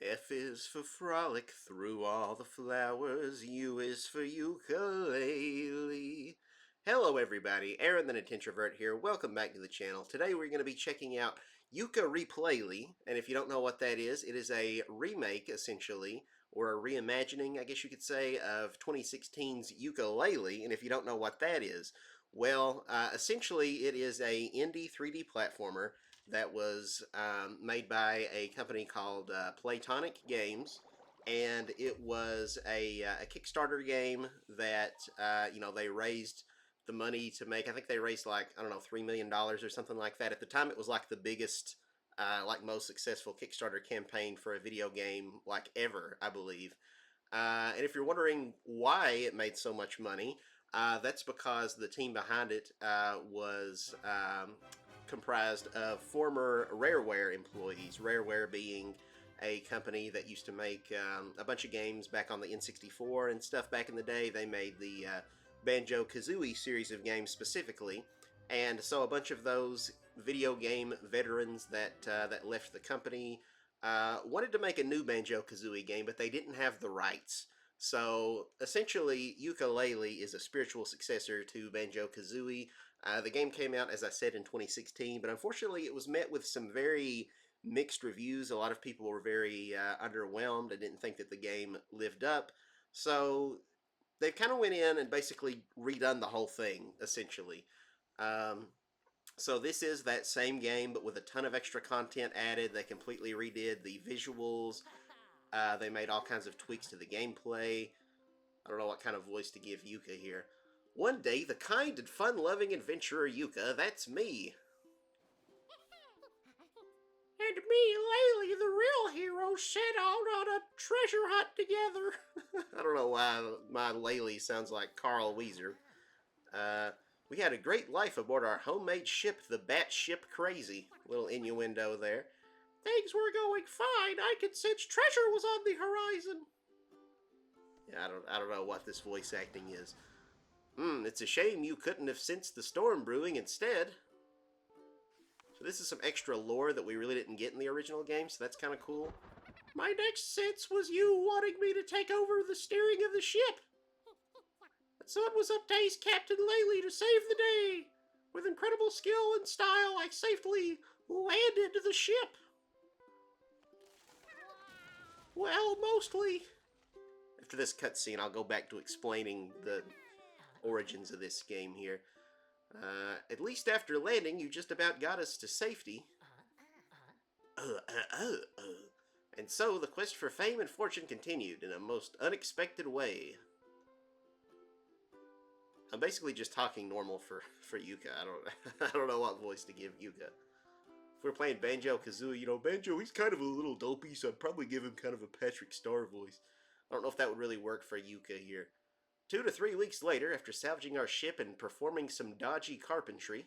F is for frolic through all the flowers. U is for ukulele. Hello everybody, Aaron the Nintintrovert here. Welcome back to the channel. Today we're going to be checking out Yooka-Replaylee, and if you don't know what that is, it is a remake, essentially, or a reimagining, I guess you could say, of 2016's Yooka-Laylee, and if you don't know what that is, well, essentially it is a indie 3D platformer that was made by a company called Playtonic Games, and it was a Kickstarter game that they raised the money to make. I think they raised like, I don't know, $3 million or something like that. At the time, it was like the biggest, like most successful Kickstarter campaign for a video game like ever, I believe. And if you're wondering why it made so much money, that's because the team behind it was comprised of former Rareware employees. Rareware being a company that used to make a bunch of games back on the N64 and stuff back in the day. They made the Banjo-Kazooie series of games specifically. And so a bunch of those video game veterans that left the company wanted to make a new Banjo-Kazooie game, but they didn't have the rights. So essentially, Yooka-Laylee is a spiritual successor to Banjo-Kazooie. The game came out, as I said, in 2016, but unfortunately it was met with some very mixed reviews. A lot of people were very underwhelmed and didn't think that the game lived up. So they kind of went in and basically redone the whole thing, essentially. So this is that same game, but with a ton of extra content added. They completely redid the visuals. They made all kinds of tweaks to the gameplay. I don't know what kind of voice to give Yooka here. One day, the kind and fun-loving adventurer Yooka, that's me. And me, Laylee, the real hero, set out on a treasure hunt together. I don't know why my Laylee sounds like Carl Weezer. We had a great life aboard our homemade ship, the Batship Crazy. Little innuendo there. Things were going fine. I could sense treasure was on the horizon. Yeah, I don't know what this voice acting is. It's a shame you couldn't have sensed the storm brewing instead. So this is some extra lore that we really didn't get in the original game, so that's kind of cool. My next sense was you wanting me to take over the steering of the ship. But so it was up to Ace Captain Laylee to save the day. With incredible skill and style, I safely landed the ship. Well, mostly. After this cutscene, I'll go back to explaining the origins of this game here. At least after landing, you just about got us to safety. And so the quest for fame and fortune continued in a most unexpected way. I'm basically just talking normal for Yooka. I don't know what voice to give Yooka. If we're playing Banjo-Kazooie, Banjo, he's kind of a little dopey, so I'd probably give him kind of a Patrick Star voice. I don't know if that would really work for Yooka here. 2 to 3 weeks later, after salvaging our ship and performing some dodgy carpentry.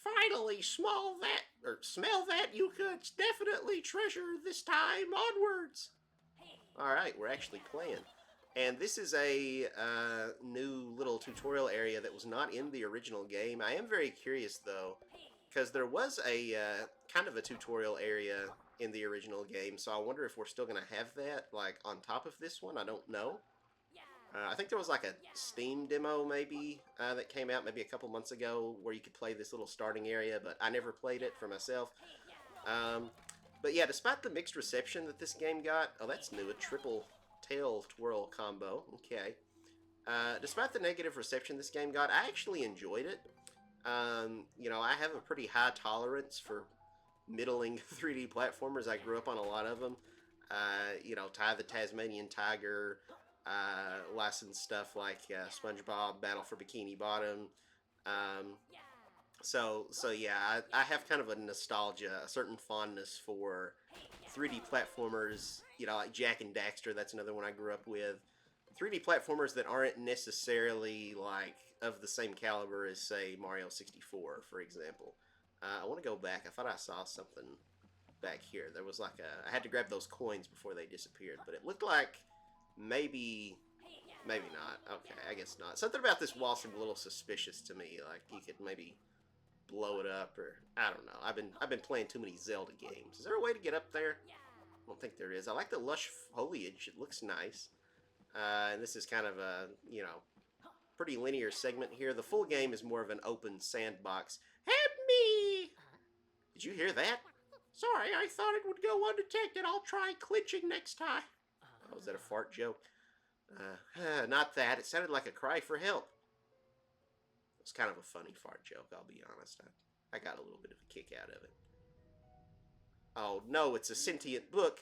Finally, smell that, Yooka. It's definitely treasure this time. Onwards. Alright, we're actually playing. And this is a new little tutorial area that was not in the original game. I am very curious, though, because there was a kind of a tutorial area in the original game, so I wonder if we're still going to have that, like, on top of this one. I don't know. I think there was, like, a Steam demo, maybe, that came out maybe a couple months ago where you could play this little starting area, but I never played it for myself. But yeah, despite the mixed reception that this game got... Oh, that's new, a triple tail twirl combo. Okay. Despite the negative reception this game got, I actually enjoyed it. I have a pretty high tolerance for middling 3D platformers. I grew up on a lot of them. Ty the Tasmanian Tiger, licensed stuff like SpongeBob, Battle for Bikini Bottom. So yeah, I have kind of a nostalgia, a certain fondness for 3D platformers, like Jak and Daxter, that's another one I grew up with. 3D platformers that aren't necessarily, like, of the same caliber as, say, Mario 64, for example. I want to go back. I thought I saw something back here. There was like I had to grab those coins before they disappeared, but it looked like maybe not. Okay, I guess not. Something about this wall seemed a little suspicious to me, like you could maybe blow it up, or I don't know. I've been playing too many Zelda games. Is there a way to get up there? I don't think there is. I like the lush foliage. It looks nice. And this is kind of a, you know, pretty linear segment here. The full game is more of an open sandbox. Help me! Did you hear that? Sorry, I thought it would go undetected. I'll try clinching next time. Oh, was that a fart joke? Not that. It sounded like a cry for help. It was kind of a funny fart joke, I'll be honest. I got a little bit of a kick out of it. Oh, no, it's a sentient book.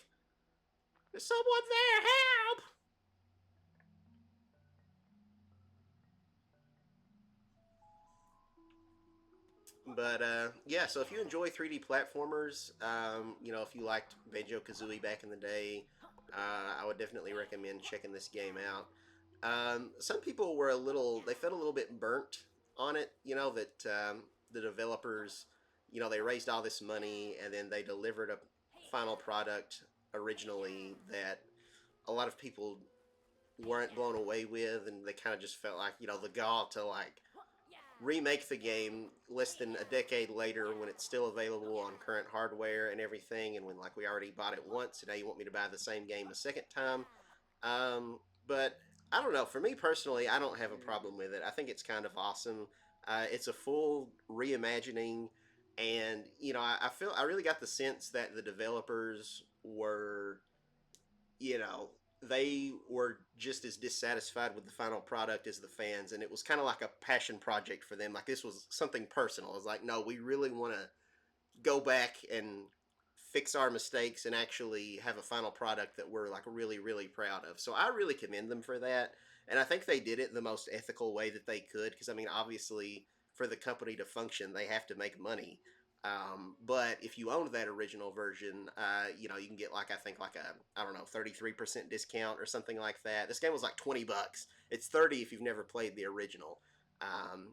There's someone there! Help! But yeah, so if you enjoy 3D platformers, you know, if you liked Banjo-Kazooie back in the day, I would definitely recommend checking this game out. Some people were they felt a little bit burnt on it, you know, that the developers, you know, they raised all this money and then they delivered a final product originally that a lot of people weren't blown away with, and they kind of just felt like, you know, the gall to like remake the game less than a decade later when it's still available on current hardware and everything, and when like we already bought it once and now you want me to buy the same game a second time. But I don't know, for me personally, I don't have a problem with it. I think it's kind of awesome. It's a full reimagining, and you know, I really got the sense that the developers were, you know, they were just as dissatisfied with the final product as the fans, and it was kind of like a passion project for them. Like this was something personal. It was like, no, we really want to go back and fix our mistakes and actually have a final product that we're like really, really proud of. So I really commend them for that, and I think they did it the most ethical way that they could. Because I mean, obviously, for the company to function, they have to make money. But if you owned that original version, you know, you can get like I think like a I don't know 33% discount or something like that. This game was like $20. It's 30 if you've never played the original.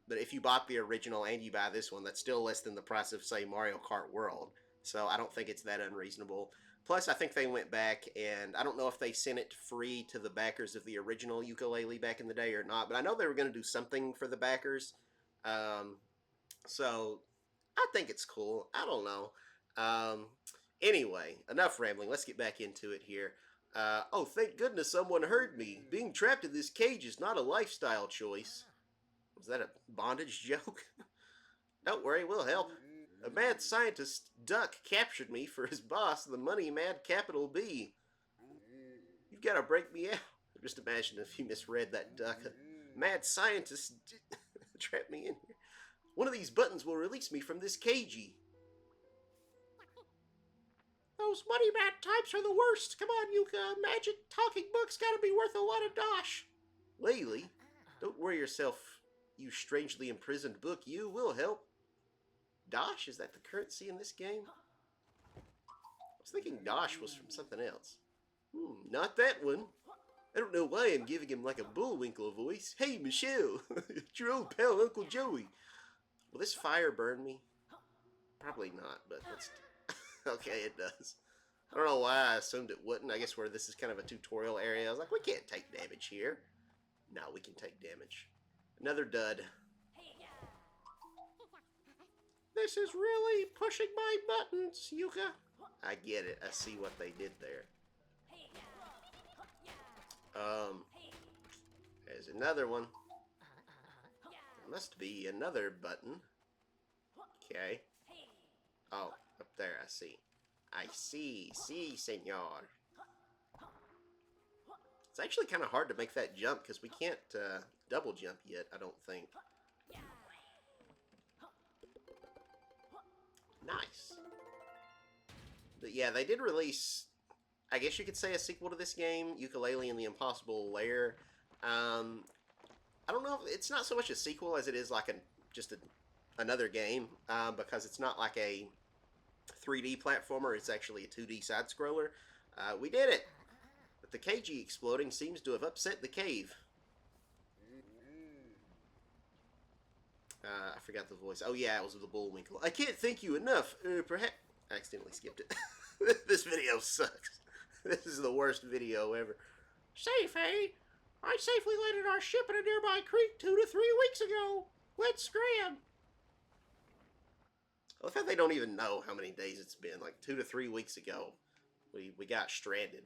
But if you bought the original and you buy this one, that's still less than the price of say Mario Kart World. So I don't think it's that unreasonable. Plus, I think they went back and I don't know if they sent it free to the backers of the original Yooka-Laylee back in the day or not. But I know they were going to do something for the backers. Um, so I think it's cool. I don't know. Um, anyway, enough rambling. Let's get back into it here. Oh, thank goodness someone heard me. Being trapped in this cage is not a lifestyle choice. Was that a bondage joke? Don't worry, we'll help. A mad scientist, Duck, captured me for his boss, the money mad capital B. You've got to break me out. Just imagine if you misread that, Duck. A mad scientist trapped me in here. One of these buttons will release me from this cagey. Those money mad types are the worst. Come on, Yuka. Magic talking books gotta be worth a lot of dosh. Laylee, don't worry yourself, you strangely imprisoned book. You will help. Dosh? Is that the currency in this game? I was thinking Dosh was from something else. Not that one. I don't know why I'm giving him like a Bullwinkle voice. Hey, Michelle. It's your old pal, Uncle Joey. Will this fire burn me? Probably not, but let's... Okay, it does. I don't know why I assumed it wouldn't. I guess where this is kind of a tutorial area, I was like, we can't take damage here. No, we can take damage. Another dud. This is really pushing my buttons, Yuka. I get it. I see what they did there. There's another one. There must be another button. Okay. Oh, up there, I see. I see. Si, senor. It's actually kind of hard to make that jump because we can't double jump yet, I don't think. Nice. But yeah, they did release, I guess you could say, a sequel to this game, Yooka-Laylee and the Impossible Lair. I don't know, it's not so much a sequel as it is like another game, because it's not like a 3D platformer, it's actually a 2D side-scroller. We did it! But the KG exploding seems to have upset the cave. I forgot the voice. Oh yeah, it was the Bullwinkle. I can't thank you enough. Perhaps... I accidentally skipped it. This video sucks. This is the worst video ever. Safe, eh? I safely landed our ship in a nearby creek 2 to 3 weeks ago. Let's scram. I love how they don't even know how many days it's been. Like 2 to 3 weeks ago, we got stranded.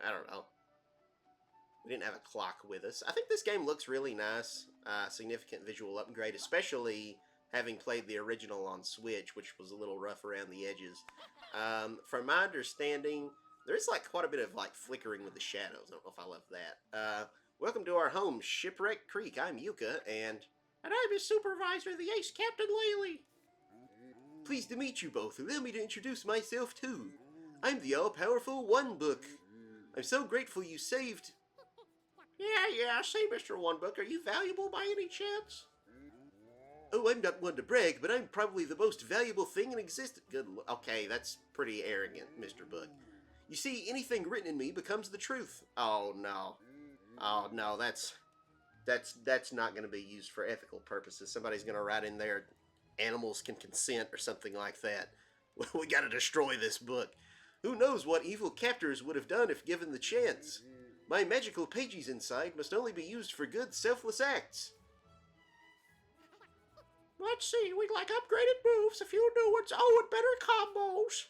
I don't know. We didn't have a clock with us. I think this game looks really nice. Significant visual upgrade, especially having played the original on Switch, which was a little rough around the edges. From my understanding, there's like quite a bit of like flickering with the shadows. I don't know if I love that. Welcome to our home, Shipwreck Creek. I'm Yuka, and I'm your supervisor, the Ace Captain Laylee. Pleased to meet you both. Allow me to introduce myself too. I'm the all-powerful One Book. I'm so grateful you saved. Yeah, say, Mr. One Book, are you valuable by any chance? Oh, I'm not one to brag, but I'm probably the most valuable thing in existence. Okay, that's pretty arrogant, Mr. Book. You see, anything written in me becomes the truth. Oh, no. Oh, no, that's not going to be used for ethical purposes. Somebody's going to write in there, animals can consent or something like that. We got to destroy this book. Who knows what evil captors would have done if given the chance? My magical pages inside must only be used for good, selfless acts. Let's see, we'd like upgraded moves, a few new ones, and better combos.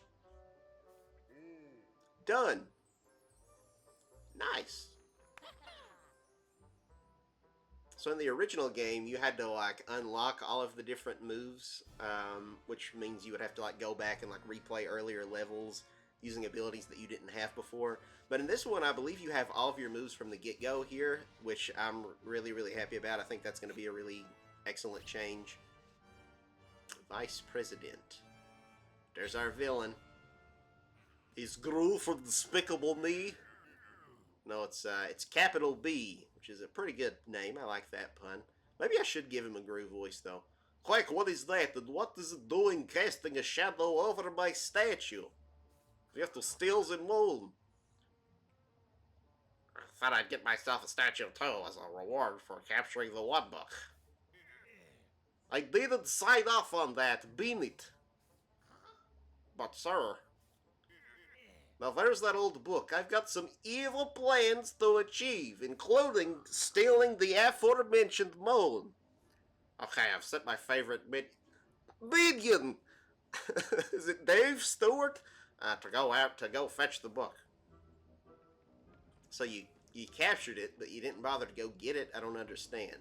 Done. Nice. So in the original game, you had to like unlock all of the different moves, which means you would have to like go back and like replay earlier levels using abilities that you didn't have before. But in this one, I believe you have all of your moves from the get-go here, which I'm really, really happy about. I think that's going to be a really excellent change. Vice President. There's our villain. He's Gru for Despicable Me. No, it's Capital B, which is a pretty good name. I like that pun. Maybe I should give him a Gru voice, though. Quack, what is that? And what is it doing casting a shadow over my statue? You have to steal the moon. I thought I'd get myself a statue too as a reward for capturing the One Book. I didn't sign off on that, bean it. But sir, now there's that old book. I've got some evil plans to achieve, including stealing the aforementioned moon. Okay, I've set my favorite minion. Is it Dave Stewart? To go out to go fetch the book. So you captured it, but you didn't bother to go get it? I don't understand.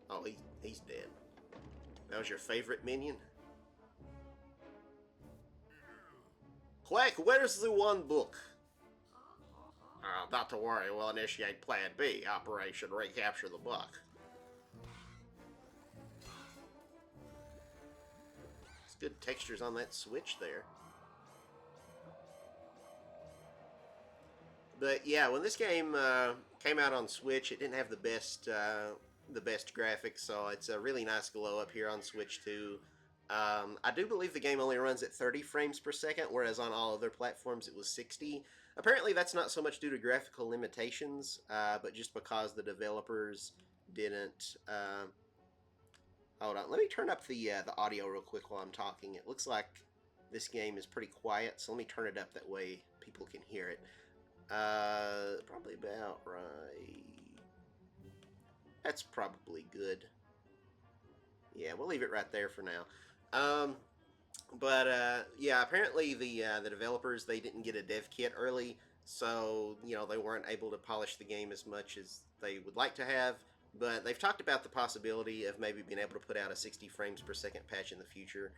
Oh, he's dead. That was your favorite minion? Quack, where's the One Book? Not to worry, we'll initiate Plan B, Operation Recapture the Book. It's good textures on that switch there. But yeah, when this game came out on Switch, it didn't have the best graphics, so it's a really nice glow up here on Switch too. I do believe the game only runs at 30 frames per second, whereas on all other platforms it was 60. Apparently that's not so much due to graphical limitations, but just because the developers didn't... hold on, let me turn up the audio real quick while I'm talking. It looks like this game is pretty quiet, so let me turn it up that way people can hear it. Probably about right. That's probably good. Yeah, we'll leave it right there for now. Yeah, apparently the developers, they didn't get a dev kit early, so, you know, they weren't able to polish the game as much as they would like to have, but they've talked about the possibility of maybe being able to put out a 60 frames per second patch in the future.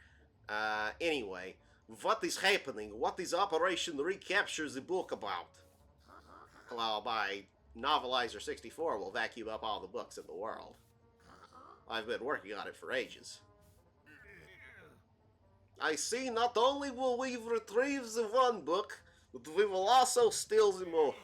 Anyway, what is happening? What is Operation Recapture the Book about? Well, my Novelizer 64 will vacuum up all the books in the world. I've been working on it for ages. I see not only will we retrieve the One Book, but we will also steal the more.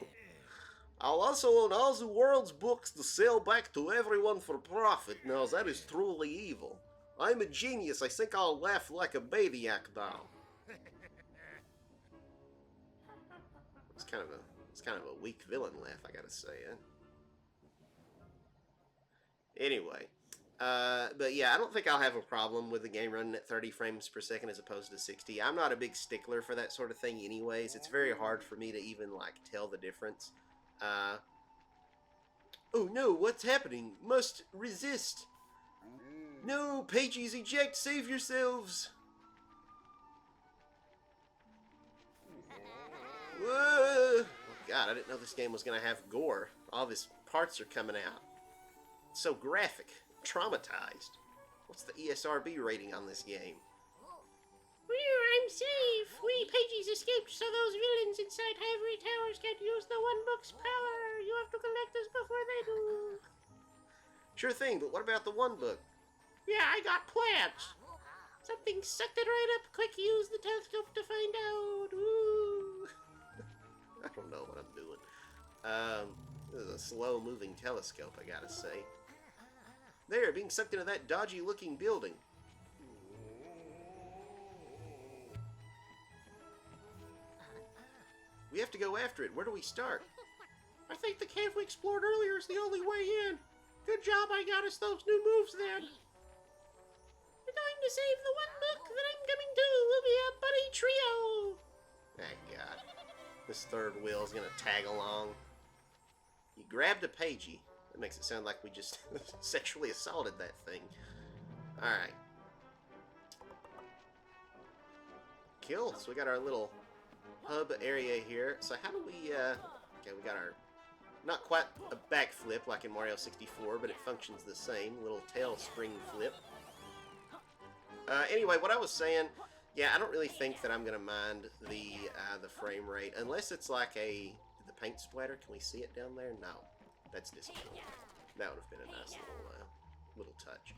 I'll also own all the world's books to sell back to everyone for profit. Now that is truly evil. I'm a genius. I think I'll laugh like a maniac now. It's kind of a weak villain laugh, I gotta say. Anyway. But yeah, I don't think I'll have a problem with the game running at 30 frames per second as opposed to 60. I'm not a big stickler for that sort of thing anyways. It's very hard for me to even, like, tell the difference. Oh no, what's happening? Must resist. No, Pages, eject, save yourselves! Whoa! Oh God, I didn't know this game was gonna have gore. All of his parts are coming out. It's so graphic. Traumatized. What's the ESRB rating on this game? I'm safe. We Pages escaped, so those villains inside Ivory Towers can't use the One Book's power. You have to collect us before they do. Sure thing, but what about the One Book? Yeah, I got plans. Something sucked it right up. Quick, use the telescope to find out. Ooh. I don't know what I'm doing. This is a slow-moving telescope, I gotta say. There, being sucked into that dodgy-looking building. We have to go after it. Where do we start? I think the cave we explored earlier is the only way in. Good job I got us those new moves then. We're going to save the One Book, then I'm coming too. We'll be a buddy trio. Thank God. This third wheel is gonna tag along. You grabbed a Pagey. That makes it sound like we just sexually assaulted that thing. Alright. Cool. So we got our little hub area here. So how do we, okay, we got our, not quite a backflip like in Mario 64, but it functions the same. Little tail spring flip. Anyway, what I was saying, yeah, I don't really think that I'm going to mind the frame rate, unless it's like the paint splatter. Can we see it down there? No. That's disappointing. That would have been a nice little touch.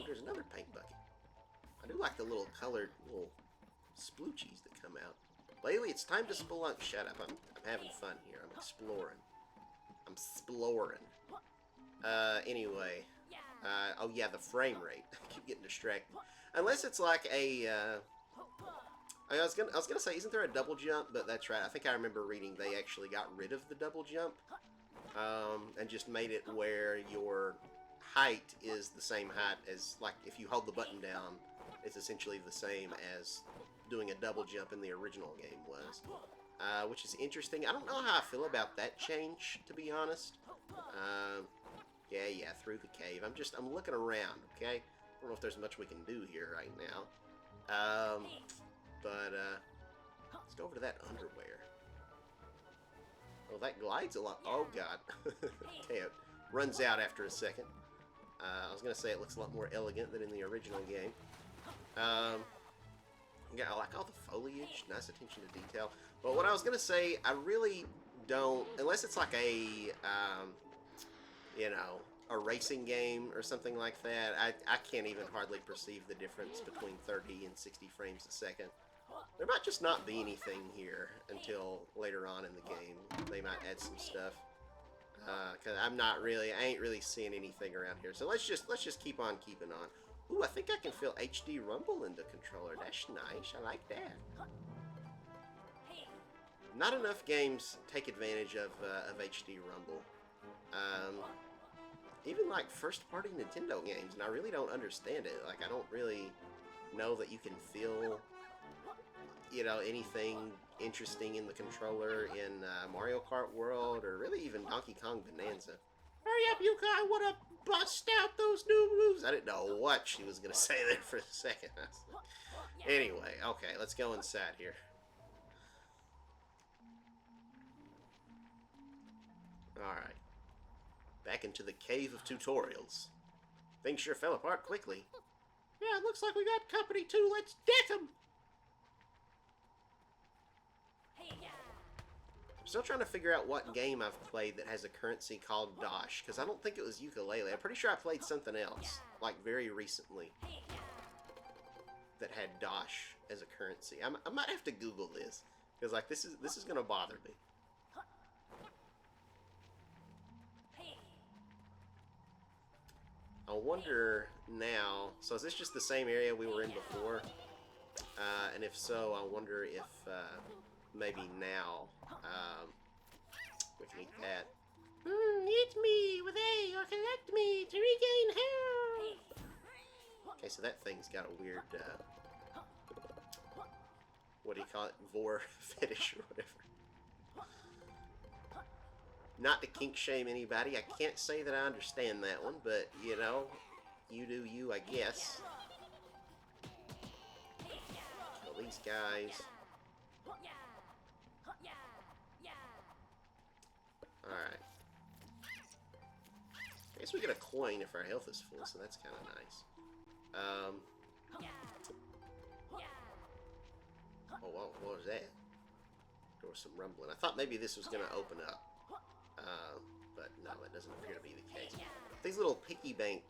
There's another paint bucket. I do like the little colored little sploochies that come out. Lately, it's time to spelunk. Shut up. I'm having fun here. I'm exploring. I'm sploring. Anyway. Oh yeah, the frame rate. I keep getting distracted. Unless it's like a, I was gonna say, isn't there a double jump? But that's right. I think I remember reading they actually got rid of the double jump, and just made it where your height is the same height as, like, if you hold the button down, it's essentially the same as doing a double jump in the original game was, which is interesting. I don't know how I feel about that change, to be honest. Yeah, through the cave. I'm looking around, okay? I don't know if there's much we can do here right now. Let's go over to that underwear. Oh, that glides a lot. Oh, God. Okay, it runs out after a second. I was going to say it looks a lot more elegant than in the original game. Yeah, I like all the foliage, nice attention to detail. But what I was going to say, I really don't, unless it's like a, you know, a racing game or something like that, I can't even hardly perceive the difference between 30 and 60 frames a second. There might just not be anything here until later on in the game. They might add some stuff. Cause I ain't really seeing anything around here. So let's just keep on keeping on. Ooh, I think I can feel HD rumble in the controller. That's nice. I like that. Not enough games take advantage of HD rumble. Even like first-party Nintendo games, and I really don't understand it. Like, I don't really know that you can feel, you know, anything interesting in the controller in Mario Kart World, or really even Donkey Kong Bonanza. Hurry up, Yooka, I want to bust out those new moves. I didn't know what she was going to say there for a second. Anyway, okay, let's go inside here. Alright. Back into the cave of tutorials. Things sure fell apart quickly. Yeah, it looks like we got company too. Let's deck them. I'm still trying to figure out what game I've played that has a currency called Dosh, because I don't think it was Yooka-Laylee. I'm pretty sure I played something else, like very recently, that had Dosh as a currency. I might have to Google this, because like this is gonna bother me. I wonder now, so is this just the same area we were in before? And if so, I wonder if maybe now we can eat that. Eat me with A or collect me to regain health. Okay, so that thing's got a weird, what do you call it? Vor fetish or whatever. Not to kink shame anybody, I can't say that I understand that one, but, you know, you do you, I guess. Kill these guys. Alright. I guess we get a coin if our health is full, so that's kind of nice. Oh, wow, what was that? There was some rumbling. I thought maybe this was going to open up. But no, that doesn't appear to be the case. These little piggy bank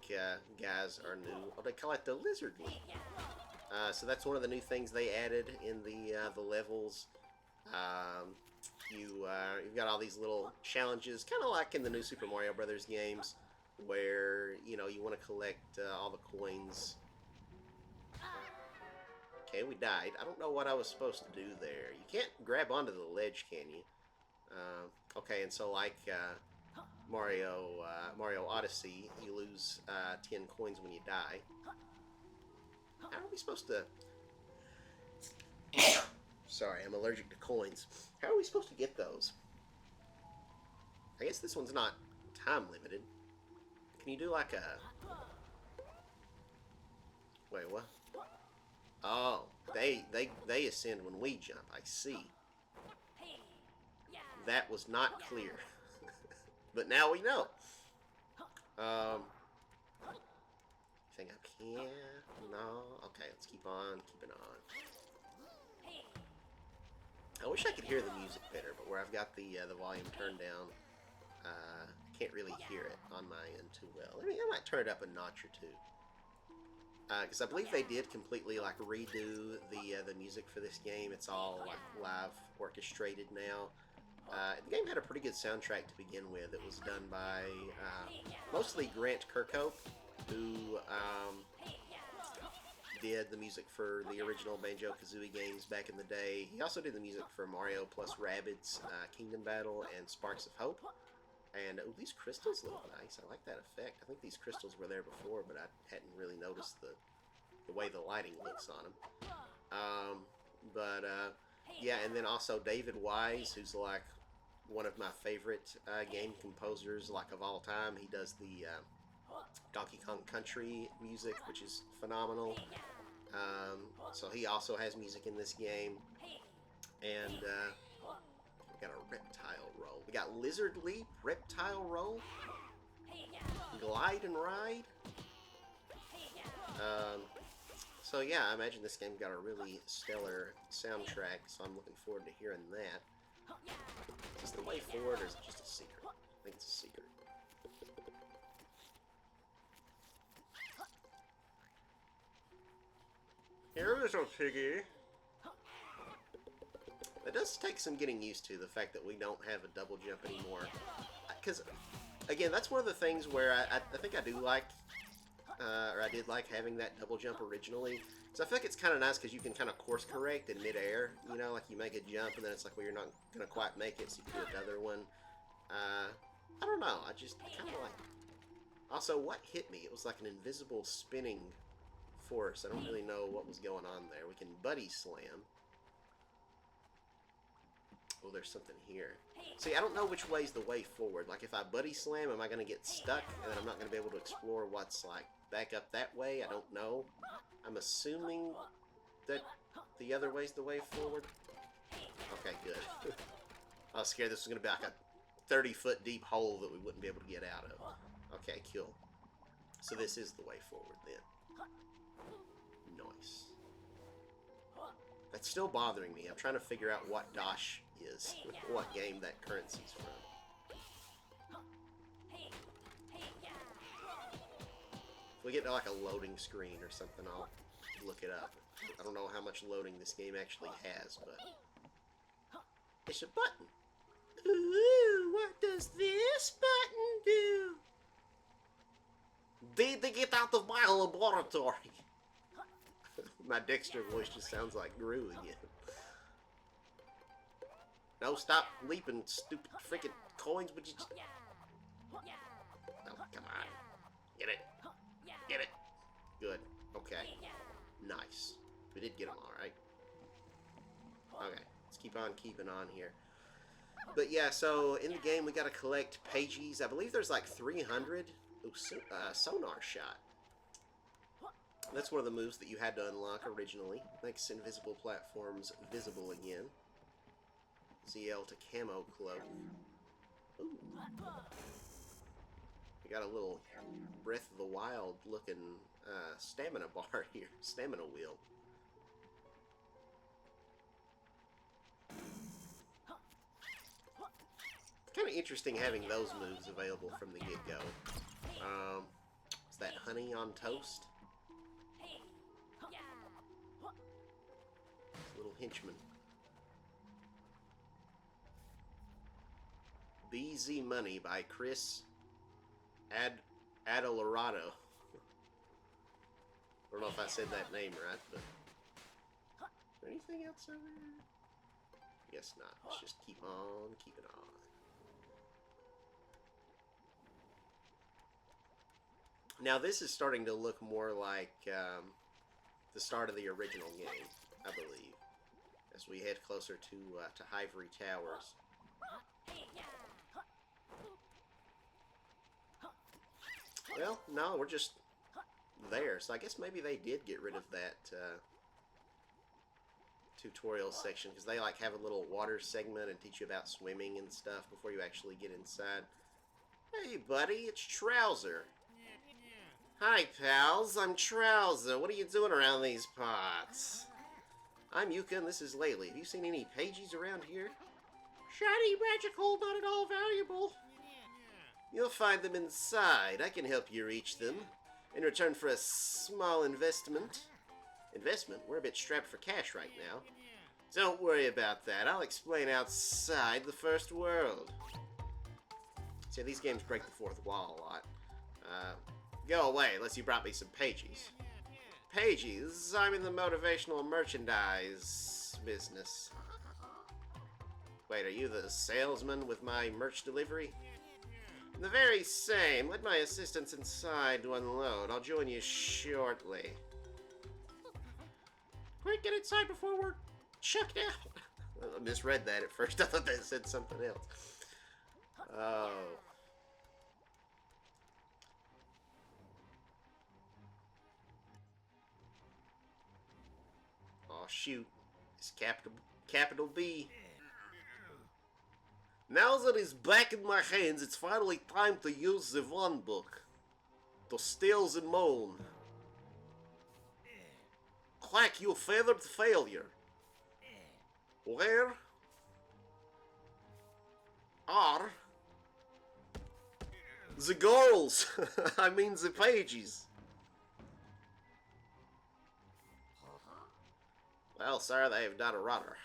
guys are new. Oh, they call it the lizard leap. So that's one of the new things they added in the levels. You've got all these little challenges, kind of like in the new Super Mario Brothers games, where you want to collect all the coins. Okay, we died. I don't know what I was supposed to do there. You can't grab onto the ledge, can you? Okay, and so like Mario Odyssey, you lose 10 coins when you die. How are we supposed to... Sorry, I'm allergic to coins. How are we supposed to get those? I guess this one's not time limited. Can you do like a... Wait, what? Oh, they ascend when we jump. I see. That was not clear. But now we know. Anything up here? No? Okay, let's keep on keeping on. I wish I could hear the music better, but where I've got the volume turned down, can't really hear it on my end too well. I might turn it up a notch or two. Because I believe they did completely like redo the music for this game. It's all like live orchestrated now. The game had a pretty good soundtrack to begin with. It was done by mostly Grant Kirkhope, who did the music for the original Banjo-Kazooie games back in the day. He also did the music for Mario plus Rabbids Kingdom Battle and Sparks of Hope. And ooh, these crystals look nice. I like that effect. I think these crystals were there before, but I hadn't really noticed the way the lighting looks on them. Yeah, and then also David Wise, who's like one of my favorite game composers like of all time. He does the Donkey Kong Country music, which is phenomenal. So he also has music in this game. And we got a reptile roll. We got lizard leap, reptile roll, glide and ride. So yeah, I imagine this game got a really stellar soundtrack, so I'm looking forward to hearing that. Is this the way forward, or is it just a secret? I think it's a secret. Here, little piggy. It does take some getting used to, the fact that we don't have a double jump anymore. Because, again, that's one of the things where I think I do like, or I did like having that double jump originally. So I feel like it's kind of nice because you can kind of course correct in midair. You know, like you make a jump and then it's like, well, you're not going to quite make it, so you can do another one. I don't know. I just kind of like... Also, what hit me? It was like an invisible spinning force. I don't really know what was going on there. We can buddy slam. Oh, there's something here. See, I don't know which way's the way forward. Like, if I buddy slam, am I going to get stuck? And then I'm not going to be able to explore what's, like, back up that way? I don't know. I'm assuming that the other way's the way forward. Okay, good. I was scared this was going to be like a 30-foot deep hole that we wouldn't be able to get out of. Okay, cool. So this is the way forward, then. Nice. That's still bothering me. I'm trying to figure out what Dosh is. What game that currency's from. If we get to like a loading screen or something, I'll look it up. I don't know how much loading this game actually has, but... It's a button. Ooh, what does this button do? Need to get out of my laboratory. My Dexter voice just sounds like Gru again. No, stop leaping, stupid freaking coins. Would you just... No, come on. Get it. Get it. Good. Okay. Nice. We did get them all right. Okay. Let's keep on keeping on here. But yeah, so in the game we gotta collect pages. I believe there's like 300. Ooh, sonar shot. That's one of the moves that you had to unlock originally. Makes invisible platforms visible again. ZL to camo cloak. Ooh. We got a little Breath of the Wild looking stamina bar here. Stamina wheel. Kind of interesting having those moves available from the get-go. Is that honey on toast? Little henchman. BZ Money by Chris Adolorado. I don't know if I said that name right, but... Is there anything else over here? Guess not. Let's just keep on keeping on. Now this is starting to look more like the start of the original game, I believe, as we head closer to Ivory Towers. Well, no, we're just there, so I guess maybe they did get rid of that tutorial section, because they like have a little water segment and teach you about swimming and stuff before you actually get inside. Hey buddy, it's Trouser. Hi pals, I'm Trouser. What are you doing around these parts? I'm Yooka and this is Laylee. Have you seen any pages around here? Shiny, magical, not at all valuable. You'll find them inside. I can help you reach them. In return for a small investment. Investment? We're a bit strapped for cash right now. Don't worry about that. I'll explain outside the first world. See, these games break the fourth wall a lot. Go away unless you brought me some pages. Pages? I'm in the motivational merchandise business. Wait, are you the salesman with my merch delivery? The very same. Let my assistants inside to unload. I'll join you shortly. Quick, get inside before we're chucked out. I misread that at first. I thought that said something else. Oh. Oh, shoot. It's capital B. Now that it's back in my hands, it's finally time to use the one book. To steal the moon. Quack, you feathered failure. Where are the girls? I mean the pages. Well, sir, they have done a runner.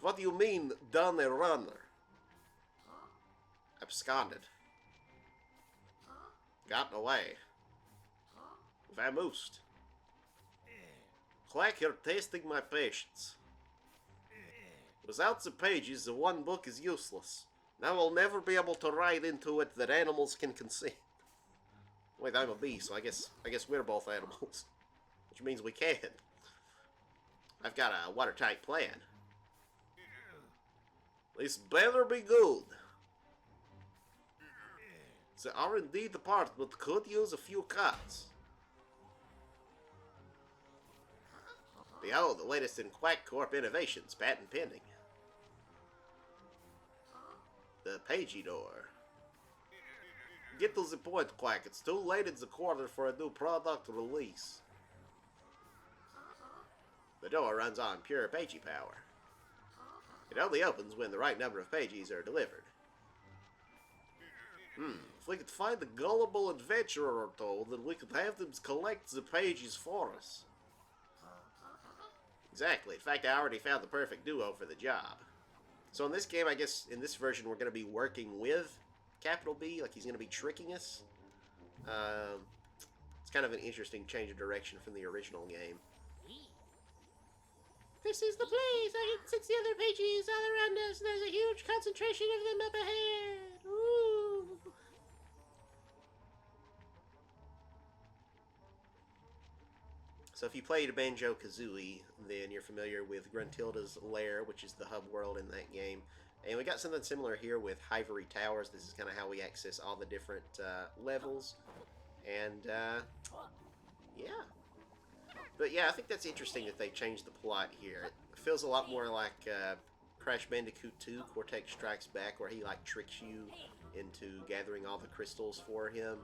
What do you mean, done a runner? Absconded. Gotten away. Vamoosed. Quack, you're tasting my patience. Without the pages, the one book is useless. Now we'll never be able to write into it that animals can conceive. Wait, I'm a bee, so I guess we're both animals. Which means we can. I've got a watertight plan. This better be good. The R&D department could use a few cuts. Behold, the latest in Quack Corp innovations, patent pending. The Pagey door. Get to the point, Quack. It's too late in the quarter for a new product release. The door runs on pure Pagey power. It only opens when the right number of pages are delivered. If we could find a gullible adventurer or two, then we could have them collect the pages for us. Exactly. In fact, I already found the perfect duo for the job. So in this game, I guess, in this version, we're going to be working with Capital B, like he's going to be tricking us. It's kind of an interesting change of direction from the original game. This is the place. I can sense the other pages all around us. There's a huge concentration of them up ahead. Ooh. So if you played Banjo-Kazooie, then you're familiar with Gruntilda's Lair, which is the hub world in that game. And we got something similar here with Hivory Towers. This is kind of how we access all the different levels. And, yeah. But yeah, I think that's interesting that they changed the plot here. It feels a lot more like Crash Bandicoot 2, Cortex Strikes Back, where he, like, tricks you into gathering all the crystals for him.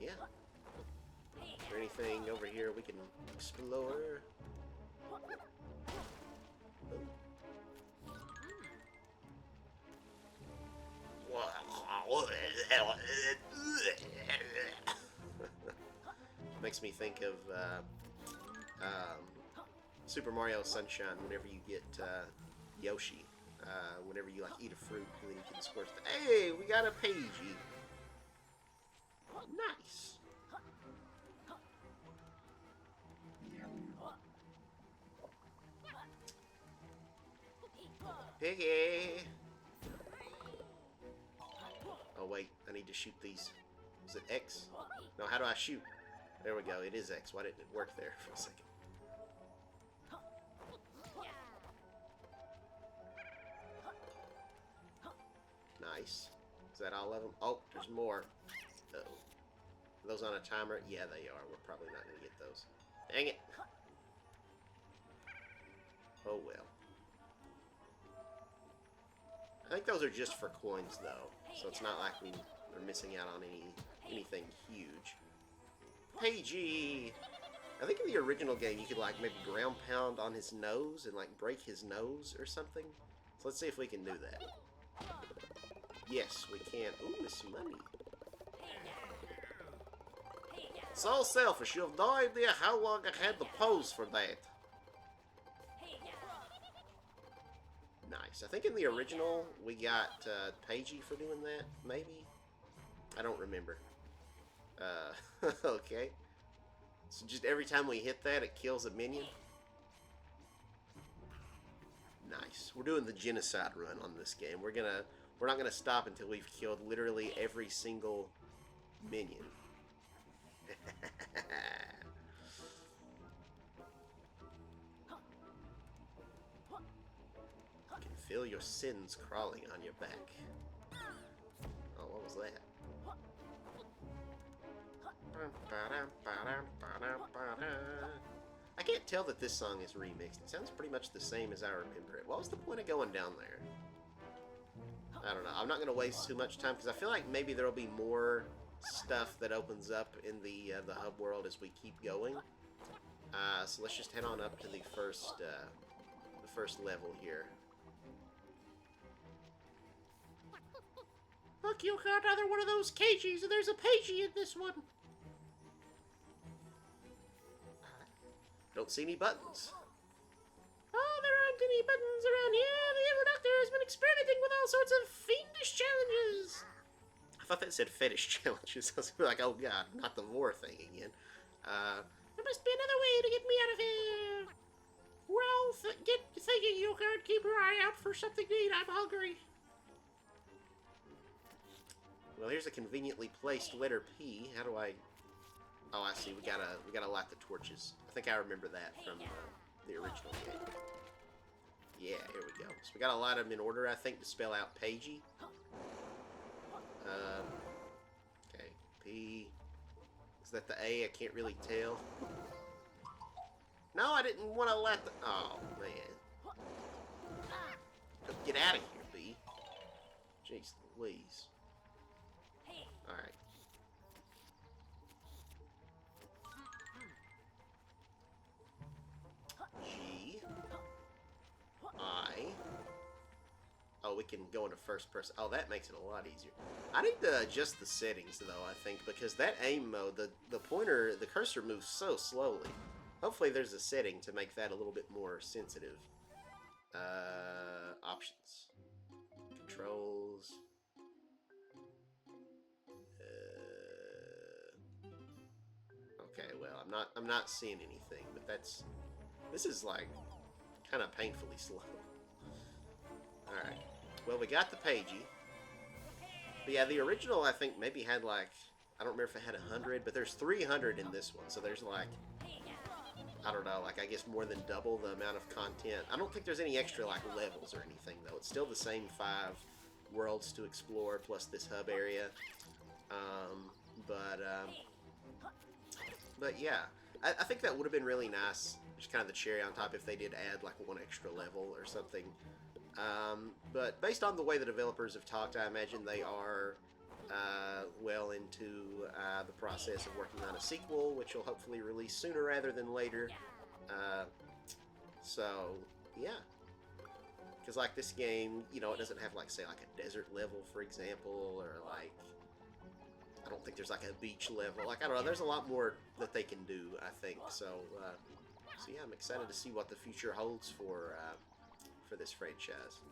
Yeah. Is there anything over here we can explore? Makes me think of Super Mario Sunshine whenever you get Yoshi. Whenever you like eat a fruit and then you can squirt the... Hey, we got a Pagey. Nice. Piggy! Oh wait, I need to shoot these. Is it X? No, how do I shoot? There we go, it is X. Why didn't it work there for a second? Nice. Is that all of them? Oh, there's more. Uh-oh. Are those on a timer? Yeah, they are. We're probably not going to get those. Dang it. Oh, well. I think those are just for coins, though. So it's not like we're missing out on anything huge. Pagey! I think in the original game you could, like, maybe ground pound on his nose and, like, break his nose or something. So let's see if we can do that. Yes, we can. Ooh, it's money. So selfish. You have no idea how long I had to pose for that. Nice. I think in the original we got Pagey for doing that, maybe? I don't remember. Okay. So just every time we hit that, it kills a minion? Nice. We're doing the genocide run on this game. We're not gonna stop until we've killed literally every single minion. You can feel your sins crawling on your back. Oh, what was that? I can't tell that this song is remixed. It sounds pretty much the same as I remember it. What was the point of going down there? I don't know. I'm not going to waste too much time because I feel like maybe there will be more stuff that opens up in the hub world as we keep going. So let's just head on up to the first level here. Look, you got another one of those cages, and there's a Pagey in this one. Don't see any buttons. Oh, there aren't any buttons around here. The evil doctor has been experimenting with all sorts of fiendish challenges. I thought that said fetish challenges. I was like, oh god, not the vor thing again. There must be another way to get me out of here. Well, get thinking, Yooka. Keep your eye out for something to eat. I'm hungry. Well, here's a conveniently placed letter P. How do I... Oh, I see. We gotta light the torches. I think I remember that from the original game. Yeah, here we go. So we gotta light them in order, I think, to spell out Pagey. Okay, P. Is that the A? I can't really tell. No, I didn't want to light the... Oh, man. Get out of here, B. Jeez Louise. Alright. G. I. Oh, we can go into first person. Oh, that makes it a lot easier. I need to adjust the settings, though, I think, because that aim mode, the pointer, the cursor moves so slowly. Hopefully there's a setting to make that a little bit more sensitive. Options. Controls. Okay, well, I'm not seeing anything, but this is like kind of painfully slow. All right. Well, we got the Pagey. But yeah, the original I think maybe had like I don't remember if it had 100, but there's 300 in this one. So there's like, I don't know, like I guess more than double the amount of content. I don't think there's any extra like levels or anything though. It's still the same 5 worlds to explore plus this hub area. Um, but but yeah, I think that would have been really nice. Just kind of the cherry on top if they did add like one extra level or something. But based on the way the developers have talked, I imagine they are well into the process of working on a sequel, which will hopefully release sooner rather than later. So, yeah. Because, like, this game, you know, it doesn't have, like, say, like a desert level, for example, or, like, I don't think there's, like, a beach level. Like, I don't know, there's a lot more that they can do, I think. So yeah, I'm excited to see what the future holds for this franchise.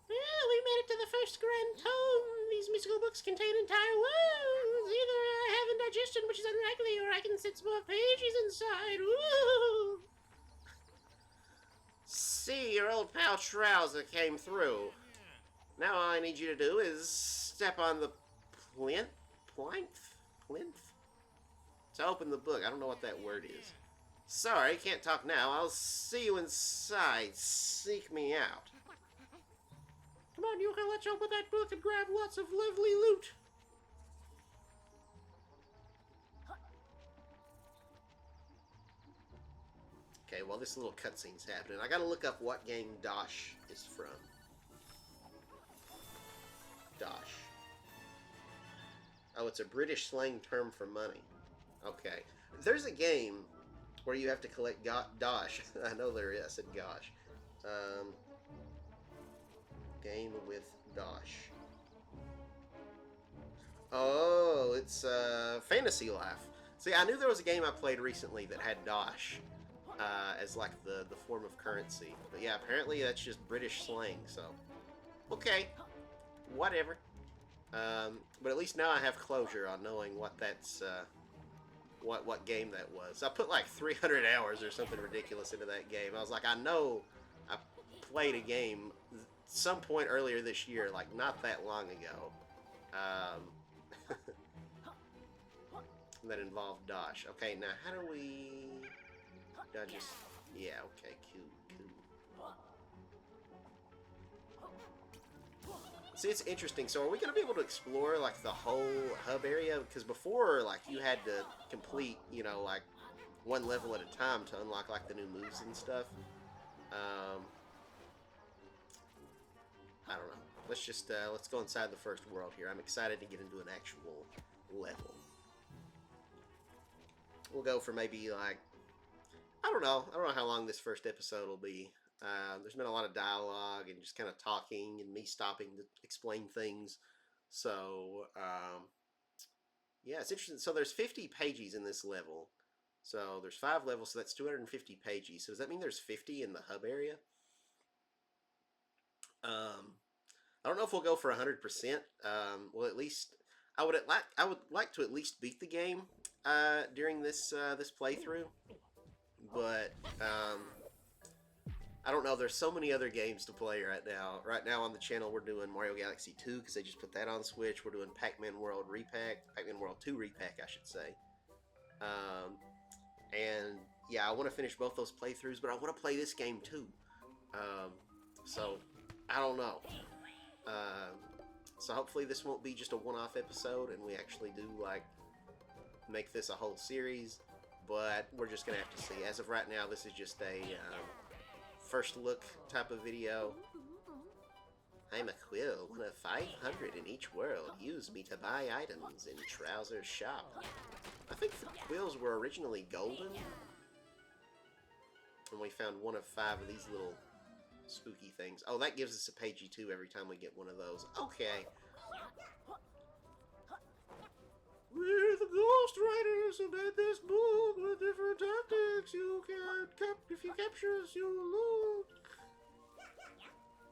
Well, we made it to the first grand tome. These musical books contain entire worlds. Either I have indigestion, which is unlikely, or I can sit some more pages inside. Woo! See, your old pal Trouser came through. Now all I need you to do is step on the plinth to open the book. I don't know what that word is. Sorry, can't talk now. I'll see you inside. Seek me out. Come on, Yooka, let's open that book and grab lots of lovely loot. Okay, well, this little cutscene's happening. I gotta look up what game Dosh is from. Dosh. Oh, it's a British slang term for money. Okay. There's a game where you have to collect Dosh. I know there is. I said gosh. Game with Dosh. Oh, it's Fantasy Life. See, I knew there was a game I played recently that had Dosh as like the form of currency. But yeah, apparently that's just British slang, so okay. Whatever. But at least now I have closure on knowing what that's what game that was. I put like 300 hours or something ridiculous into that game. I was like, I know I played a game some point earlier this year, like not that long ago, that involved Dosh. Okay, now how do we? Do I just? Yeah. Okay. Cool. See, it's interesting. So, are we going to be able to explore like the whole hub area? Because before, like, you had to complete, you know, like one level at a time to unlock like the new moves and stuff. I don't know. Let's just let's go inside the first world here. I'm excited to get into an actual level. We'll go for maybe like I don't know how long this first episode will be. There's been a lot of dialogue and just kind of talking and me stopping to explain things. So yeah, it's interesting. So there's 50 pages in this level. So there's 5 levels, so that's 250 pages. So does that mean there's 50 in the hub area? I don't know if we'll go for 100%. Well, at least I would like to at least beat the game during this this playthrough. But I don't know. There's so many other games to play right now. Right now on the channel, we're doing Mario Galaxy 2 because they just put that on Switch. We're doing Pac-Man World Repack, Pac-Man World 2 Repack, I should say. And yeah, I want to finish both those playthroughs, but I want to play this game too. So I don't know. So hopefully this won't be just a one-off episode, and we actually do like make this a whole series. But we're just gonna have to see. As of right now, this is just a first look type of video. I'm a quill, one of 500 in each world. Use me to buy items in Trouser's shop. I think the quills were originally golden. And we found one of 5 of these little spooky things. Oh, that gives us a pagey too every time we get one of those. Okay. We're the Ghost Riders who made this book with different tactics. You can if you capture us, you'll loot.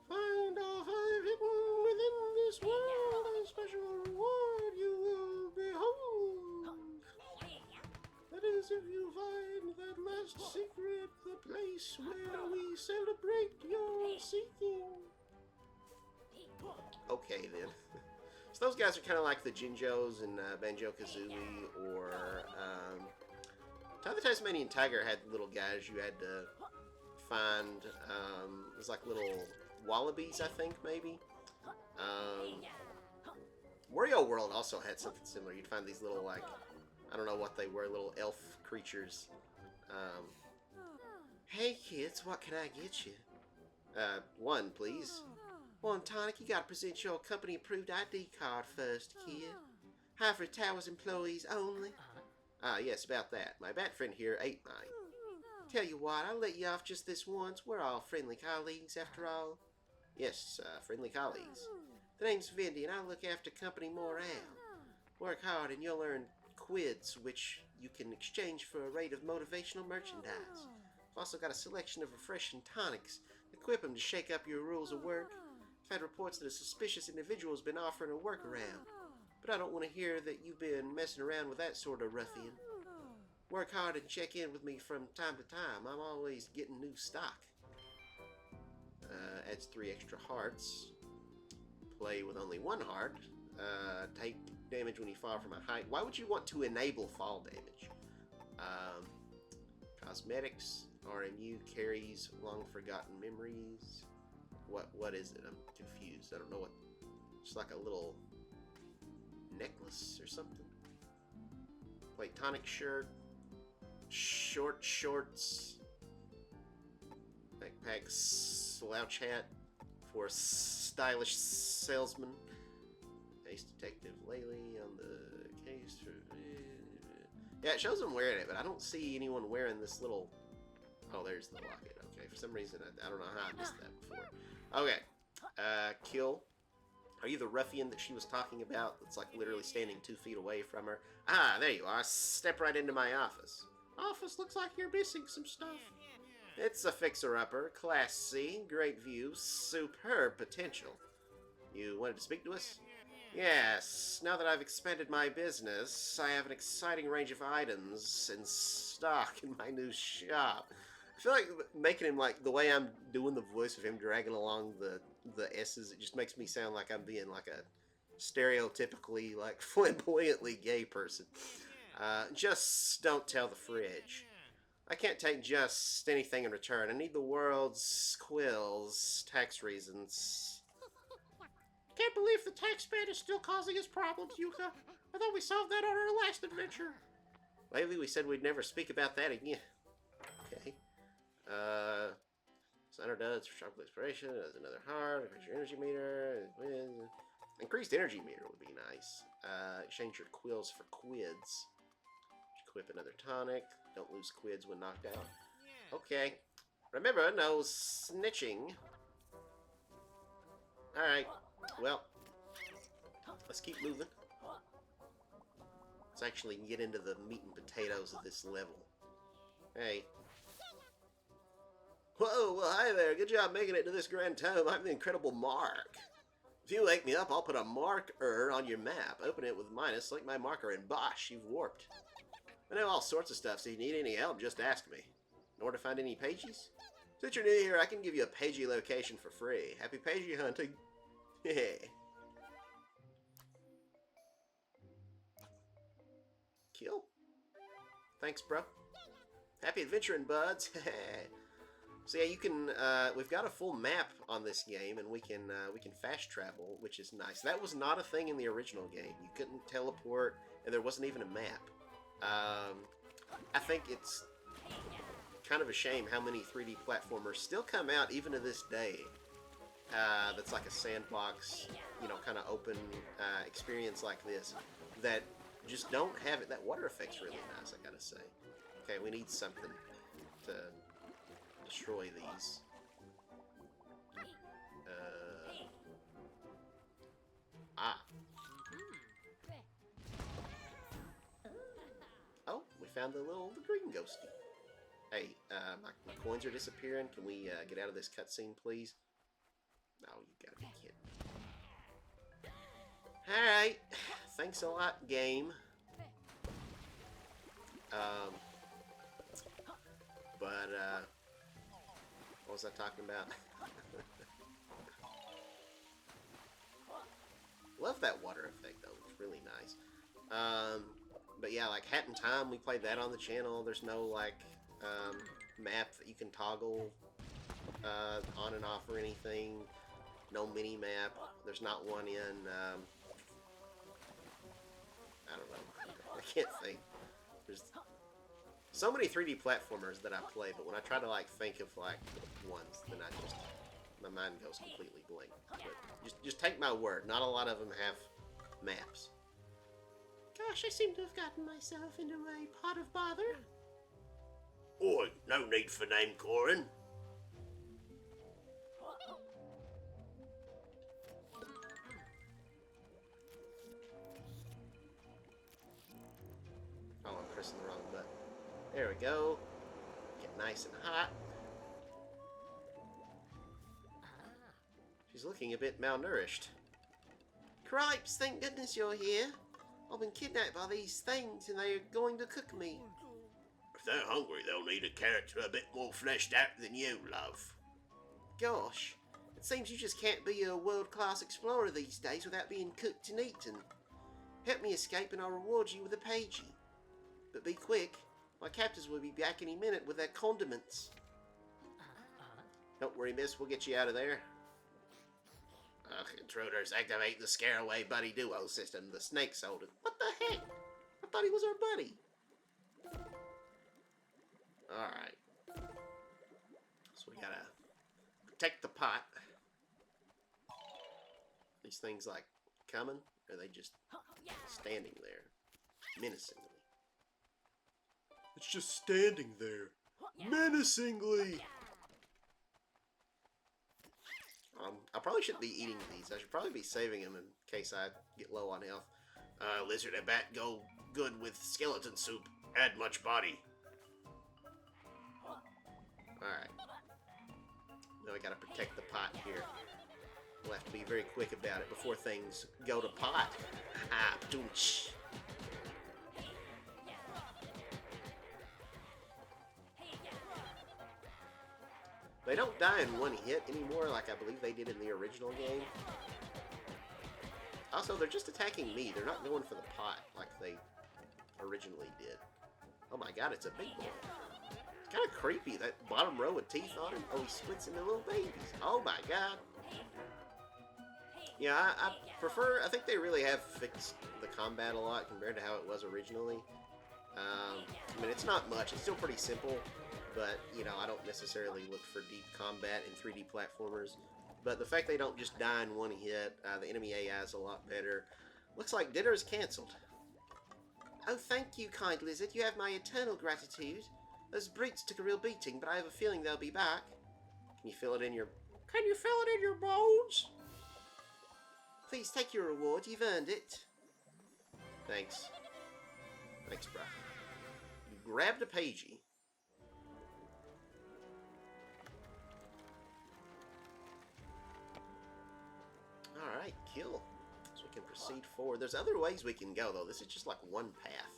Find all 5 people within this world. A special reward you will behold. That is, if you find that last secret, the place where we celebrate your seeking. Okay then. So those guys are kind of like the Jinjos and Banjo-Kazooie, or the Tasmanian Tiger had little guys you had to find. It was like little wallabies, I think, maybe. Wario World also had something similar. You'd find these little, like, I don't know what they were, little elf creatures. Hey kids, what can I get you? One, please. One tonic, you gotta present your company-approved ID card first, kid. Ivory Towers employees only. Ah, yes, about that. My bat friend here ate mine. Tell you what, I'll let you off just this once. We're all friendly colleagues, after all. Yes, friendly colleagues. The name's Vindy, and I look after company morale. Work hard, and you'll earn quids, which you can exchange for a rate of motivational merchandise. I've also got a selection of refreshing tonics. Equip them to shake up your rules of work. I've had reports that a suspicious individual has been offering a workaround, but I don't want to hear that you've been messing around with that sort of ruffian. Work hard and check in with me from time to time. I'm always getting new stock. Adds 3 extra hearts. Play with only 1 heart. Take damage when you fall from a height. Why would you want to enable fall damage? Cosmetics. RMU carries long forgotten memories. What is it? I'm confused. I don't know what. It's like a little necklace or something. Play tonic shirt. Short shorts. Backpack slouch hat for a stylish salesman. Ace Detective Laylee on the case. Yeah, it shows him wearing it, but I don't see anyone wearing this little. Oh, there's the locket. Okay, for some reason I don't know how I missed that before. Okay, kill. Are you the ruffian that she was talking about? That's like literally standing 2 feet away from her. Ah, there you are. Step right into my office. Office looks like you're missing some stuff. It's a fixer-upper, Class C, great view, superb potential. You wanted to speak to us? Yes, now that I've expanded my business, I have an exciting range of items in stock in my new shop. I feel like making him like the way I'm doing the voice of him dragging along the S's, it just makes me sound like I'm being like a stereotypically like flamboyantly gay person. Just don't tell the fridge. I can't take just anything in return. I need the world's quills, tax reasons. Can't believe the tax man is still causing us problems, Yooka. I thought we solved that on our last adventure. Lately we said we'd never speak about that again. Okay. Center does for sharp exploration. Does another heart. Increase your energy meter. Increased energy meter would be nice. Exchange your quills for quids. Equip another tonic. Don't lose quids when knocked out. Okay. Remember, no snitching. Alright. Well, let's keep moving. Let's actually get into the meat and potatoes of this level. Hey. Whoa, well, hi there. Good job making it to this grand tome. I'm the Incredible Mark. If you wake me up, I'll put a marker on your map. Open it with minus, select my marker, and bosh, you've warped. I know all sorts of stuff, so if you need any help, just ask me. In order to find any pages? Since you're new here, I can give you a pagey location for free. Happy pagey hunting. Hey. Kill. Thanks, bro. Happy adventuring, buds. So yeah, you can. We've got a full map on this game, and we can fast travel, which is nice. That was not a thing in the original game. You couldn't teleport, and there wasn't even a map. I think it's kind of a shame how many 3D platformers still come out even to this day. That's like a sandbox, you know, kind of open experience like this that just don't have it. That water effect's really nice, I gotta say. Okay, we need something to destroy these. Oh, we found the green ghosty. Hey, my coins are disappearing. Can we get out of this cutscene, please? No, you gotta be kidding. Alright. Thanks a lot, game. What was I talking about? Love that water effect, though. It's really nice. But yeah, like Hat in Time, we played that on the channel. There's no, like, map that you can toggle on and off or anything. No mini-map. There's not one in, I don't know. I can't think. There's so many 3D platformers that I play, but when I try to, like, think of, like, ones, then my mind goes completely blank. But just take my word, not a lot of them have maps. Gosh, I seem to have gotten myself into a pot of bother. Oi, no need for name calling. Oh, I'm pressing the wrong button. There we go. Get nice and hot. She's looking a bit malnourished. Cripes, thank goodness you're here. I've been kidnapped by these things and they're going to cook me. If they're hungry, they'll need a character a bit more fleshed out than you, love. Gosh, it seems you just can't be a world-class explorer these days without being cooked and eaten. Help me escape and I'll reward you with a pagey. But be quick, my captors will be back any minute with their condiments. Don't worry, miss, we'll get you out of there. Intruders, activate the Scare Away Buddy Duo system. The snake sold it. What the heck? I thought he was our buddy. Alright. So we gotta protect the pot. These things, like, coming? Or are they just standing there? Menacingly. It's just standing there. Menacingly! I probably shouldn't be eating these. I should probably be saving them in case I get low on health. Lizard and bat go good with skeleton soup. Add much body. Alright. Now I gotta protect the pot here. We'll have to be very quick about it before things go to pot. Ah, doonch. They don't die in one hit anymore like I believe they did in the original game. Also, they're just attacking me. They're not going for the pot like they originally did. Oh my god, it's a big boy. It's kind of creepy, that bottom row with teeth on him. Oh, he splits into little babies. Oh my god. Yeah, I prefer... I think they really have fixed the combat a lot compared to how it was originally. I mean, it's not much. It's still pretty simple. But, you know, I don't necessarily look for deep combat in 3D platformers. But the fact they don't just die in one hit, the enemy AI is a lot better. Looks like dinner is cancelled. Oh, thank you, kind lizard. You have my eternal gratitude. Those brutes took a real beating, but I have a feeling they'll be back. Can you feel it in your... Can you feel it in your bones? Please take your reward. You've earned it. Thanks. Thanks, bruh. You grabbed a pagey. Alright, kill. So we can proceed forward. There's other ways we can go, though. This is just like one path.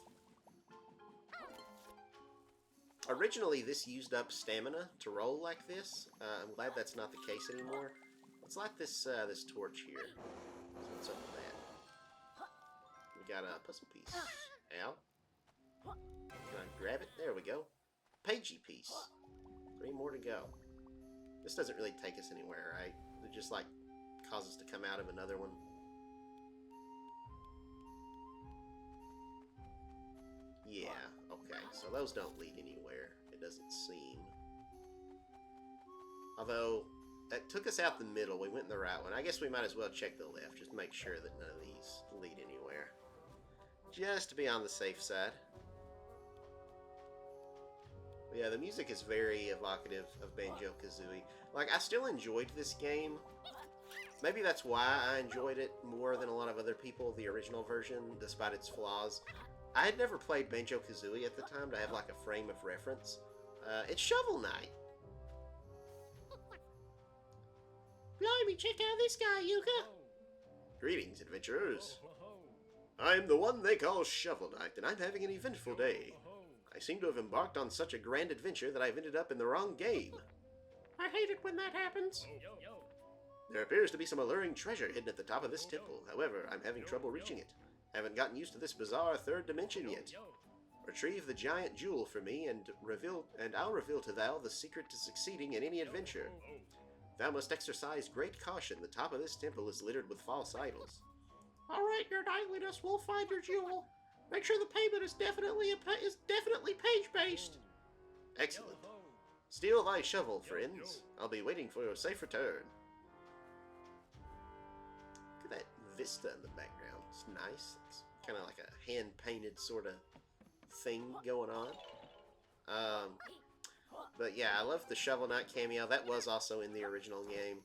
Originally, this used up stamina to roll like this. I'm glad that's not the case anymore. Let's light this this torch here. So what's up with that? We got a puzzle piece. Ow. Can I grab it? There we go. Pagey piece. 3 more to go. This doesn't really take us anywhere, right? It just, like, cause us to come out of another one. Yeah, okay. So those don't lead anywhere, it doesn't seem. Although, that took us out the middle. We went in the right one. I guess we might as well check the left, just to make sure that none of these lead anywhere. Just to be on the safe side. But yeah, the music is very evocative of Banjo-Kazooie. Like, I still enjoyed this game. Maybe that's why I enjoyed it more than a lot of other people, the original version, despite its flaws. I had never played Banjo-Kazooie at the time to have, like, a frame of reference. It's Shovel Knight. Blimey, check out this guy, Yooka. Greetings, adventurers. I'm the one they call Shovel Knight, and I'm having an eventful day. I seem to have embarked on such a grand adventure that I've ended up in the wrong game. I hate it when that happens. There appears to be some alluring treasure hidden at the top of this temple. However, I'm having trouble reaching it. I haven't gotten used to this bizarre third dimension yet. Retrieve the giant jewel for me, and I'll reveal to thou the secret to succeeding in any adventure. Thou must exercise great caution. The top of this temple is littered with false idols. All right, your knightliness, we'll find your jewel. Make sure the payment is definitely page-based. Excellent. Steal thy shovel, friends. I'll be waiting for your safe return. Look at that vista in the background. It's nice. It's kind of like a hand-painted sort of thing going on. But yeah, I love the Shovel Knight cameo. That was also in the original game.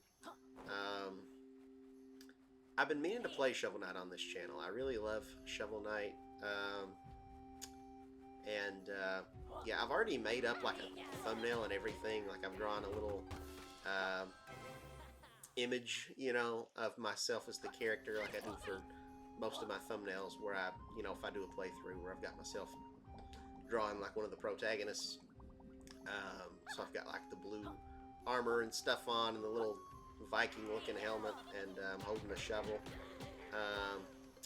I've been meaning to play Shovel Knight on this channel. I really love Shovel Knight. Yeah, I've already made up like a thumbnail and everything. Like I've drawn a little image, you know, of myself as the character, like I do for most of my thumbnails, where I, you know, if I do a playthrough where I've got myself drawing like one of the protagonists. So I've got like the blue armor and stuff on, and the little Viking-looking helmet, and I'm holding a shovel.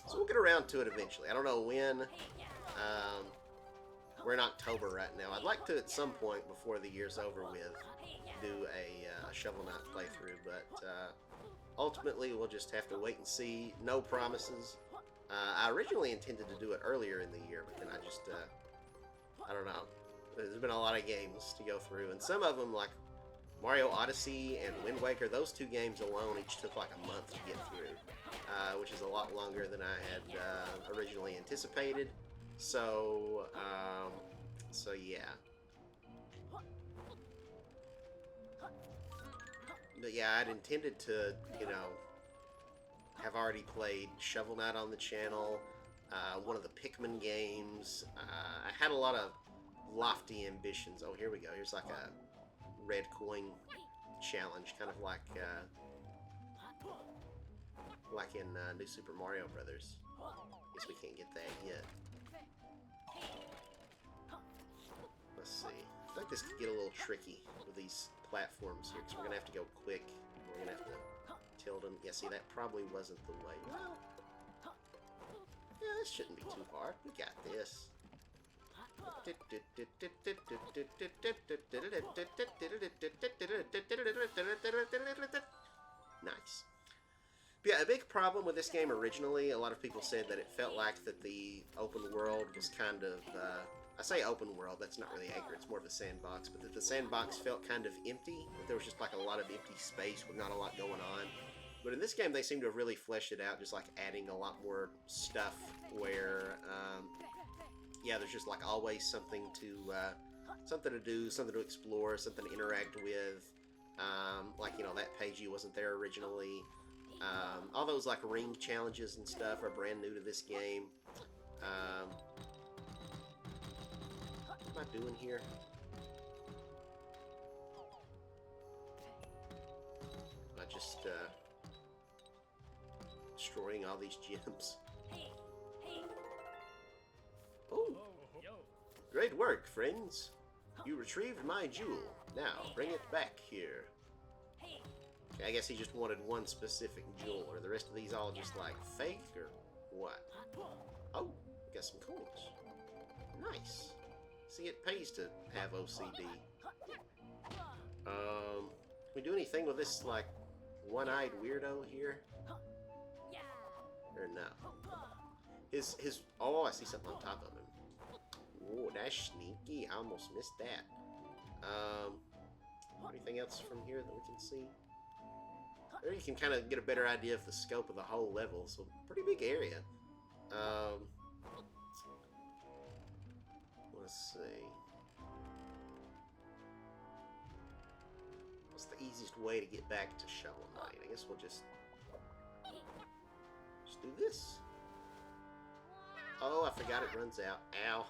So we'll get around to it eventually. I don't know when. We're in October right now. I'd like to, at some point before the year's over with, do a Shovel Knight playthrough, but ultimately we'll just have to wait and see. No promises. I originally intended to do it earlier in the year, but then I just, I don't know. There's been a lot of games to go through, and some of them, like Mario Odyssey and Wind Waker, those two games alone each took like a month to get through, which is a lot longer than I had originally anticipated. So, so yeah. But yeah, I'd intended to, you know, have already played Shovel Knight on the channel, one of the Pikmin games. I had a lot of lofty ambitions. Oh, here we go. Here's like a red coin challenge, kind of like in New Super Mario Brothers. Guess we can't get that yet. Let's see. I think this could get a little tricky with these platforms here, because we're gonna have to go quick. We're gonna have to tilt them. Yeah, see, that probably wasn't the way. Well, yeah, this shouldn't be too hard. We got this. Nice. But yeah, a big problem with this game originally, a lot of people said that it felt like that the open world was kind of, I say open world, that's not really accurate, it's more of a sandbox, but that the sandbox felt kind of empty, that there was just like a lot of empty space with not a lot going on. But in this game, they seem to have really fleshed it out, just like adding a lot more stuff where, yeah, there's just like always something to do, something to explore, something to interact with. Like, you know, that Pagey wasn't there originally. All those like ring challenges and stuff are brand new to this game. What am I doing here? Am I just destroying all these gems? Oh, great work, friends. You retrieved my jewel. Now, bring it back here. Okay, I guess he just wanted one specific jewel. Are the rest of these all just like fake, or what? Oh, we got some coins. Nice. See, it pays to have OCD. Can we do anything with this, like, one-eyed weirdo here? Or no? Oh, I see something on top of him. Oh, that's sneaky. I almost missed that. Anything else from here that we can see? There you can kind of get a better idea of the scope of the whole level. So, pretty big area. Let's see. What's the easiest way to get back to Shovel Knight? I guess we'll just do this. Oh, I forgot it runs out. Ow.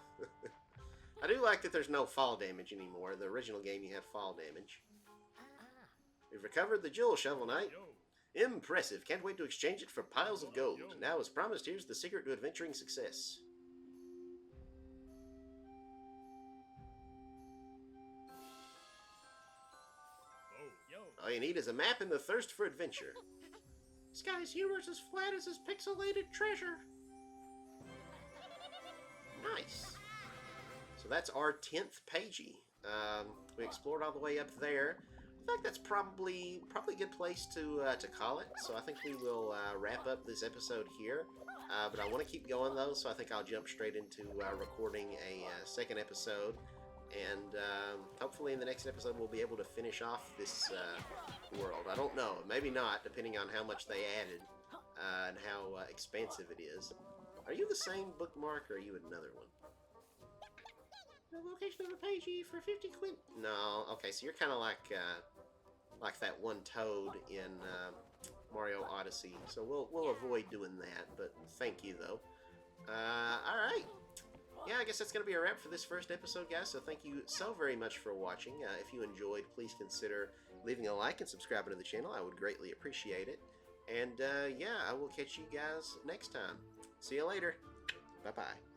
I do like that there's no fall damage anymore. The original game, you had fall damage. We've recovered the jewel, Shovel Knight. Impressive. Can't wait to exchange it for piles of gold. Now, as promised, here's the secret to adventuring success. All you need is a map and the thirst for adventure. This guy's humor's as flat as his pixelated treasure. Nice. So that's our 10th pagey. We explored all the way up there. I think that's probably a good place to call it. So I think we will wrap up this episode here. But I want to keep going though, so I think I'll jump straight into recording a second episode. And hopefully in the next episode we'll be able to finish off this world. I don't know, maybe not, depending on how much they added and how expansive it is. Are you the same bookmark or are you another one? The location of the pagey for 50 quid. No, okay, so you're kind of like that one toad in Mario Odyssey. So we'll avoid doing that, but thank you though. Alright. Yeah, I guess that's going to be a wrap for this first episode, guys. So thank you so very much for watching. If you enjoyed, please consider leaving a like and subscribing to the channel. I would greatly appreciate it. And yeah, I will catch you guys next time. See you later. Bye-bye.